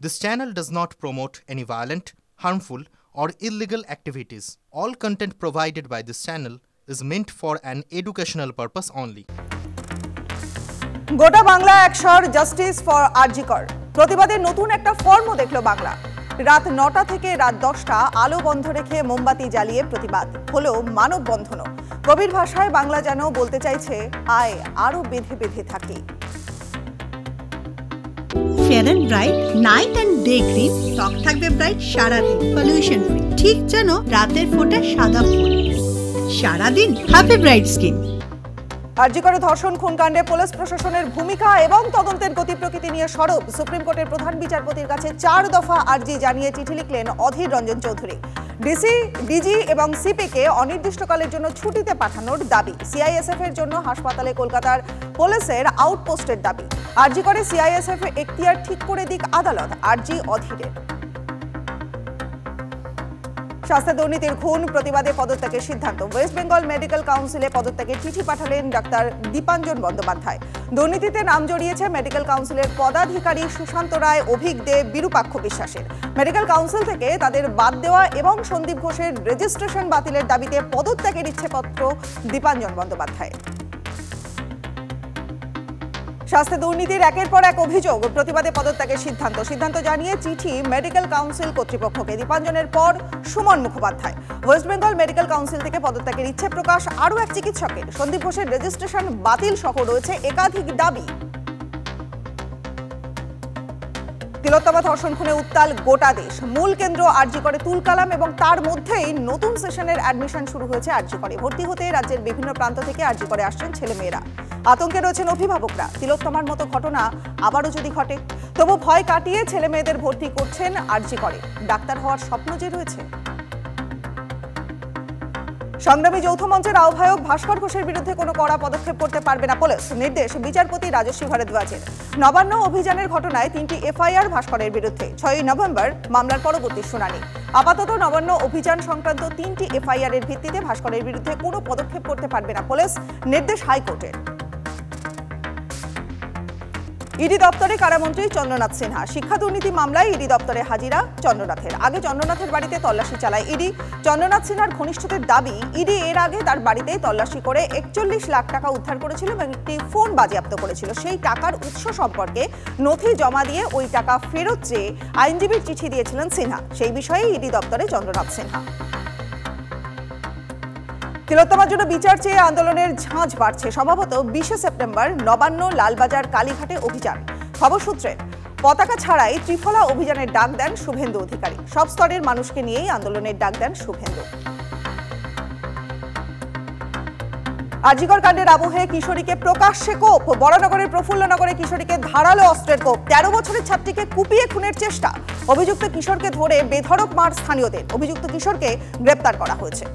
This channel does not promote any violent, harmful, or illegal activities. All content provided by this channel is meant for an educational purpose only. গোটা Bangla একশর justice for RG Kar প্রতিবাদের নতুন একটা form দেখলো বাংলা। রাত ৯টা থেকে রাত ১০টা আলো বন্ধ রেখে মোমবাতি জ্বালিয়ে প্রতিবাদ হলো মানববন্ধনও। কবির ভাষায় বাংলা যেন বলতে চাইছে আয় আরো বেঁধে বেঁধে থাকি। Fair and bright night and day cream ত্বক থাকবে ব্রাইট সারাদিন, পলিউশন ফ্রি, ঠিক যেন রাতের ফোঁটা সাদা ফুল। সারাদিন হ্যাপি ব্রাইট স্কিন। আরজিকরে ধর্ষণ খুনকাণ্ডে পুলিশ প্রশাসনের ভূমিকা এবং তদন্তের গতি প্রকৃতি নিয়ে সরব সুপ্রিম কোর্টের প্রধান বিচারপতির কাছে ৪ দফা আর্জি জানিয়ে চিঠি লিখলেন অধীর রঞ্জন চৌধুরী। ডিজি এবং সিপিকে অনির্দিষ্টকালের জন্য ছুটিতে পাঠানোর দাবি, সিআইএসএফ এর জন্য হাসপাতালে কলকাতার পুলিশের আউটপোস্টের দাবি। আরজিকরে সিআইএসএফ এখতিয়ার ঠিক করে দিক আদালত, আরজি অধীরের। স্বাস্থ্য দুর্নীতির খুন প্রতিবাদে পদত্যাগের সিদ্ধান্ত, ওয়েস্ট বেঙ্গল মেডিকেল কাউন্সিলে পদত্যাগের চিঠি পাঠালেন ডাক্তার দীপাঞ্জন বন্দ্যোপাধ্যায়। দুর্নীতিতে নাম জড়িয়েছে মেডিকেল কাউন্সিলের পদাধিকারী সুশান্ত রায়, অভিক দেব, বিরূপাক্ষ বিশ্বাসের। মেডিকেল কাউন্সিল থেকে তাদের বাদ দেওয়া এবং সন্দীপ ঘোষের রেজিস্ট্রেশন বাতিলের দাবিতে পদত্যাগের ইচ্ছেপত্র দীপাঞ্জন বন্দ্যোপাধ্যায়। স্বাস্থ্য দুর্নীতির একের পর এক অভিযোগ, প্রতিবাদে পদত্যাগের সিদ্ধান্ত জানিয়ে চিঠি মেডিকেল কাউন্সিল কর্তৃপক্ষকে। দীপাঞ্জনের পর Suman Mukhopadhyay. West Bengal medical council থেকে পদত্যাগের ইচ্ছে প্রকাশ আরও এক চিকিৎসকের। সন্দীপ ঘোষের রেজিস্ট্রেশন বাতিল সহ রয়েছে একাধিক দাবি। তিলোত্তমা ধর্ষণ খুনে উত্তাল গোটা দেশ। মূল কেন্দ্র আরজিকরে তুলকালাম এবং তার মধ্যেই নতুন সেশনের অ্যাডমিশন শুরু হয়েছে আরজিকরে। ভর্তি হতে রাজ্যের বিভিন্ন প্রান্ত থেকে আরজিকরে আসছেন ছেলেমেয়েরা। আতঙ্কে রয়েছেন অভিভাবকরা, তিলোত্তমার মতো ঘটনা আবারও যদি ঘটে। তবু ভয় কাটিয়ে ছেলে মেয়েদের ভর্তি করছেন আরজিকরে। ডাক্তার হওয়ার স্বপ্ন যে রয়েছে। সংগ্রামী যৌথ মঞ্চের আহ্বায়ক ভাস্কর ঘোষের বিরুদ্ধে কোনো কড়া পদক্ষেপ করতে পারবে না পুলিশ, নির্দেশ বিচারপতি রাজশ্রী ভারদ্বাজের। নবান্ন অভিযানের ঘটনায় ৩টি এফআইআর ভাস্করের বিরুদ্ধে। ৬ই নভেম্বর মামলার পরবর্তী শুনানি। আপাতত নবান্ন অভিযান সংক্রান্ত ৩টি এফআইআর এর ভিত্তিতে ভাস্করের বিরুদ্ধে কোনো পদক্ষেপ করতে পারবে না পুলিশ, নির্দেশ হাইকোর্টের। ইডি দপ্তরে কারামন্ত্রী চন্দ্রনাথ সিনহা। শিক্ষা দুর্নীতি মামলায় ইডি দপ্তরে হাজিরা চন্দ্রনাথের। আগে চন্দ্রনাথের বাড়িতে তল্লাশি চালায় ইডি। চন্দ্রনাথ সিনহার ঘনিষ্ঠদের দাবি, ইডি এর আগে তার বাড়িতে তল্লাশি করে ৪১ লাখ টাকা উদ্ধার করেছিল এবং একটি ফোন বাজেয়াপ্ত করেছিল। সেই টাকার উৎস সম্পর্কে নথি জমা দিয়ে ওই টাকা ফেরত চেয়ে আইনজীবীর চিঠি দিয়েছিলেন সিনহা। সেই বিষয়ে ইডি দপ্তরে চন্দ্রনাথ সিনহা। তিলোত্তমার জন্য বিচার চেয়ে আন্দোলনের ঝাঁঝ বাড়ছে। সম্ভবত ২০শে সেপ্টেম্বর নবান্ন, লালবাজার, কালীঘাটে অভিযান। খবর সূত্রে পতাকা ছাড়াই ত্রিফলা অভিযানের ডাক দেন শুভেন্দু অধিকারী। সব স্তরের মানুষকে নিয়েই আন্দোলনের ডাক দেন শুভেন্দু। আরজিকর কাণ্ডের আবহে কিশোরীকে প্রকাশ্যে কোপ। বরানগরের প্রফুল্লনগরে কিশোরীকে ধারালো অস্ত্রের কোপ। ১৩ বছরের ছাত্রীকে কুপিয়ে খুনের চেষ্টা। অভিযুক্ত কিশোরকে ধরে বেধড়ক মার স্থানীয়দের। অভিযুক্ত কিশোরকে গ্রেপ্তার করা হয়েছে।